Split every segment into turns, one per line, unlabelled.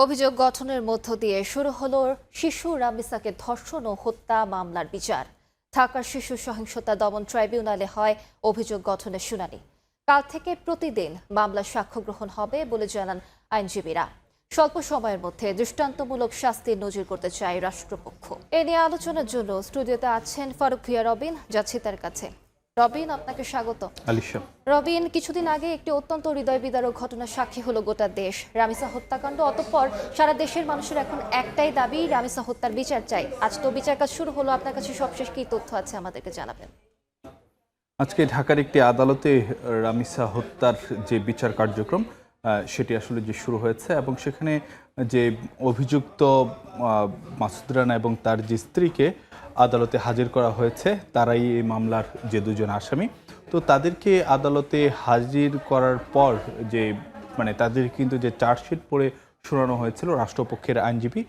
অভিযোগ গঠনের মধ্য দিয়ে শুরু হলো শিশু রামিসাকে ধর্ষণ ও হত্যা মামলার বিচার। ঢাকার শিশু সহিংসতা দমন ট্রাইব্যুনালে হয় অভিযোগ গঠনের শুনানি। কাল থেকে প্রতিদিন মামলার সাক্ষ্য গ্রহণ হবে বলে জানান আইনজীবীরা। স্বল্প সময়ের মধ্যে দৃষ্টান্তমূলক শাস্তির নজির করতে চায় রাষ্ট্রপক্ষ। এ নিয়ে আলোচনার জন্য স্টুডিওতে আছেন ফারুক ভিয়া রবিন, যাচ্ছি তার কাছে। রবিন, আপনাকে স্বাগত। রবিন, কিছুদিন আগে একটি অত্যন্ত হৃদয় বিদারক ঘটনার সাক্ষী হলো গোটা দেশ, রামিসা হত্যাকাণ্ড। অতঃপর সারা দেশের মানুষের এখন একটাই দাবি, রামিসা হত্যার বিচার চাই। আজ তো বিচার কাজ শুরু হলো, আপনার কাছে সবশেষ কি তথ্য আছে আমাদেরকে জানাবেন।
আজকে ঢাকার একটি আদালতে রামিসা হত্যার যে বিচার কার্যক্রম সেটি আসলে যে শুরু হয়েছে এবং সেখানে যে অভিযুক্ত মাসুদ রানা এবং তার যে স্ত্রীকে আদালতে হাজির করা হয়েছে, তারাই এই মামলার যে দুজন আসামি। তো তাদেরকে আদালতে হাজির করার পর যে তাদের কিন্তু যে চার্জশিট পড়ে শোনানো হয়েছিল, রাষ্ট্রপক্ষের আইনজীবী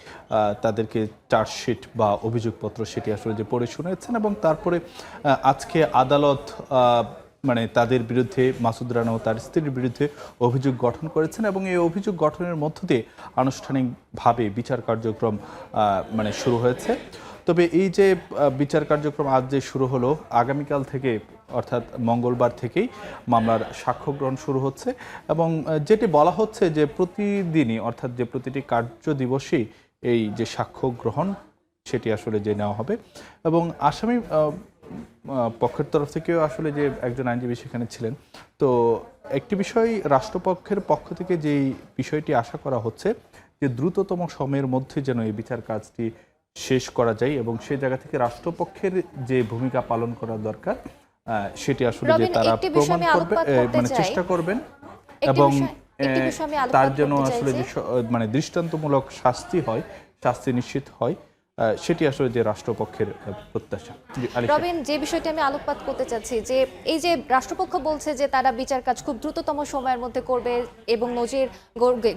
তাদেরকে চার্জশিট বা অভিযোগপত্র সেটি আসলে যে পড়ে শুনেছেন এবং তারপরে আজকে আদালত তাদের বিরুদ্ধে, মাসুদ রানা ও তার স্ত্রীর বিরুদ্ধে অভিযোগ গঠন করেছেন এবং এই অভিযোগ গঠনের মধ্য দিয়ে আনুষ্ঠানিকভাবে বিচার কার্যক্রম শুরু হয়েছে। তবে এই যে বিচার কার্যক্রম আজ যে শুরু হলো, আগামীকাল থেকে অর্থাৎ মঙ্গলবার থেকেই মামলার সাক্ষ্য গ্রহণ শুরু হচ্ছে এবং যেটি বলা হচ্ছে যে প্রতিদিনই অর্থাৎ যে প্রতিটি কার্য দিবসেই এই যে সাক্ষ্য গ্রহণ সেটি আসলে যে নেওয়া হবে এবং আসামি পক্ষের তরফ থেকেও আসলে যে একজন আইনজীবী সেখানে ছিলেন। তো একটি বিষয় রাষ্ট্রপক্ষের পক্ষ থেকে যেই বিষয়টি আশা করা হচ্ছে যে দ্রুততম সময়ের মধ্যে যেন এই বিচার কাজটি শেষ করা যায় এবং সেই জায়গা থেকে রাষ্ট্রপক্ষের যে ভূমিকা পালন করা দরকার সেটি আসলে যে তারা প্রমাণ করবে, চেষ্টা করবেন এবং তার জন্য আসলে যে দৃষ্টান্তমূলক শাস্তি হয়, শাস্তি নিশ্চিত হয়, সেটি আসলে যে রাষ্ট্রপক্ষের প্রত্যাশা।
রবিন, যে বিষয়টি আমি আলোকপাত করতে চাচ্ছি যে এই যে রাষ্ট্রপক্ষ বলছে যে তারা বিচার কাজ খুব দ্রুততম সময়ের মধ্যে করবে এবং নজির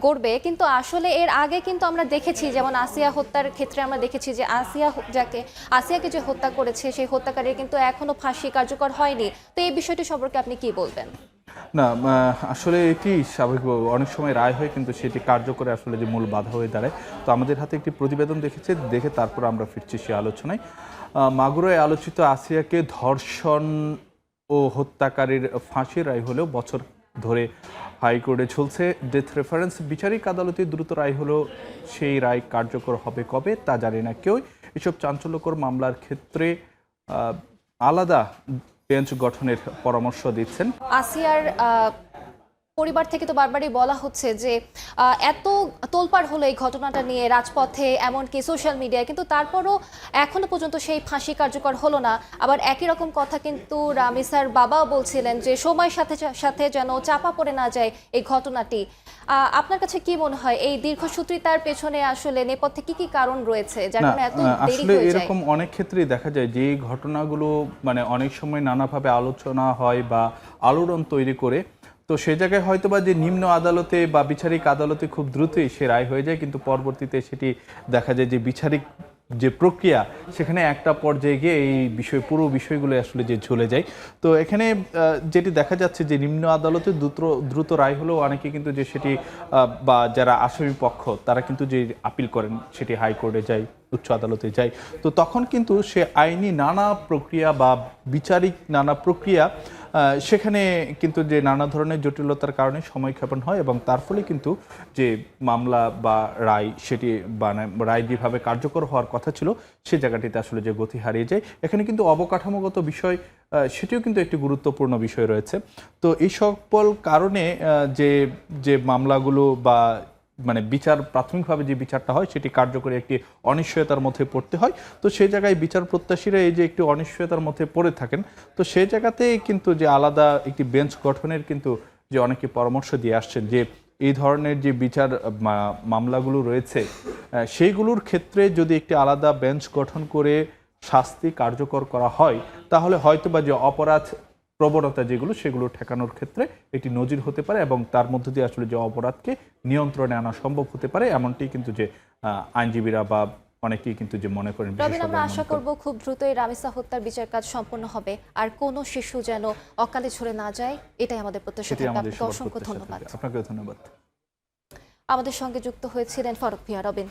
গড়বে, কিন্তু আসলে এর আগে কিন্তু আমরা দেখেছি, যেমন আসিয়া হত্যার ক্ষেত্রে আমরা দেখেছি যে আসিয়াকে যে হত্যা করেছে সেই হত্যাকারীর কিন্তু এখনো ফাঁসি কার্যকর হয়নি। তো এই বিষয়টি সম্পর্কে আপনি কি বলবেন?
না, আসলে এটি স্বাভাবিক, অনেক সময় রায় হয় কিন্তু সেটি কার্যকরে আসলে যে মূল বাধা হয়ে দাঁড়ায়। তো আমাদের হাতে একটি প্রতিবেদন দেখে তারপর আমরা ফিরছি সে আলোচনায়। মাগুরায় আলোচিত আসিয়াকে ধর্ষণ ও হত্যাকারীর ফাঁসির রায় হলেও বছর ধরে হাইকোর্টে চলছে ডেথ রেফারেন্স। বিচারিক আদালতে দ্রুত রায় হলেও সেই রায় কার্যকর হবে কবে তা জানি না কেউ। এসব চাঞ্চল্যকর মামলার ক্ষেত্রে আলাদা বেঞ্চ গঠনের পরামর্শ দিচ্ছেন।
আসিয়ার পরিবার থেকে তো বারবারই বলা হচ্ছে যে এত তোলপাড় হলো এই ঘটনাটা নিয়ে রাজপথে, এমনকি সোশ্যাল মিডিয়ায়, কিন্তু তারপরও এখনো পর্যন্ত সেই ফাঁসি কার্যকর হলো না। আবার একই রকম কথা কিন্তু রামিসার বাবাও বলছিলেন যে সময়ের সাথে সাথে যেন চাপা পড়ে না যায় এই ঘটনাটি। আপনার কাছে কি মনে হয় এই দীর্ঘসূত্রিতার পেছনে আসলে নেপথ্যে কি কারণ রয়েছে যার কারণে এত দেরি হয়ে যায়?
এরকম অনেক ক্ষেত্রেই দেখা যায় যে এই ঘটনাগুলো অনেক সময় নানাভাবে আলোচনা হয় বা আলোড়ন তৈরি করে, তো সে জায়গায় হয়তোবা যে নিম্ন আদালতে বা বিচারিক আদালতে খুব দ্রুতই সে রায় হয়ে যায়, কিন্তু পরবর্তীতে সেটি দেখা যায় যে বিচারিক যে প্রক্রিয়া সেখানে একটা পর্যায়ে গিয়ে এই পুরো বিষয়গুলো আসলে যে ঝুলে যায়। তো এখানে যেটি দেখা যাচ্ছে যে নিম্ন আদালতে দ্রুত রায় হলেও অনেকে কিন্তু যে সেটি বা যারা আসামি পক্ষ তারা কিন্তু যে আপিল করেন সেটি হাইকোর্টে যায়, উচ্চ আদালতে যায়। তো তখন কিন্তু সে আইনি নানা প্রক্রিয়া বা বিচারিক নানা প্রক্রিয়া সেখানে কিন্তু যে নানা ধরনের জটিলতার কারণে সময়ক্ষেপণ হয় এবং তার ফলে কিন্তু যে মামলা বা রায় সেটি রায় যেভাবে কার্যকর হওয়ার কথা ছিল সে জায়গাটিতে আসলে যে গতি হারিয়ে যায়। এখানে কিন্তু অবকাঠামোগত বিষয় সেটিও কিন্তু একটি গুরুত্বপূর্ণ বিষয় রয়েছে। তো এই সকল কারণে যে মামলাগুলো বা প্রাথমিকভাবে যে বিচারটা হয় সেটি কার্যকরী একটি অনিশ্চয়তার মধ্যে পড়তে হয়। তো সেই জায়গায় বিচার প্রত্যাশীরা এই যে একটি অনিশ্চয়তার মধ্যে পড়ে থাকেন, তো সেই জায়গাতেই কিন্তু যে আলাদা একটি বেঞ্চ গঠনের কিন্তু যে অনেকে পরামর্শ দিয়ে আসছেন যে এই ধরনের যে বিচার মামলাগুলো রয়েছে সেইগুলোর ক্ষেত্রে যদি একটি আলাদা বেঞ্চ গঠন করে শাস্তি কার্যকর করা হয় তাহলে হয়তোবা যে অপরাধ প্রবণতা যেগুলো সেগুলো ঠেকানোর ক্ষেত্রে এটি নজির হতে পারে এবং তার মধ্যে দিয়ে আসলে যে অপরাধকে নিয়ন্ত্রণে আনা সম্ভব হতে পারে, এমনটি কিন্তু যে আইনজীবীরা বা অনেকেই কিন্তু যে মনে করেন।
আমরা আশা করব খুব দ্রুতই রামিসা হত্যার বিচার কাজ সম্পন্ন হবে আর কোনো শিশু যেন অকালে ঝরে না যায়, এটাই আমাদের প্রত্যাশা। অসংখ্য ধন্যবাদ।
আপনাকে ধন্যবাদ।
আমাদের সঙ্গে যুক্ত হয়েছিলেন ফারুক ভিয়া রবিন।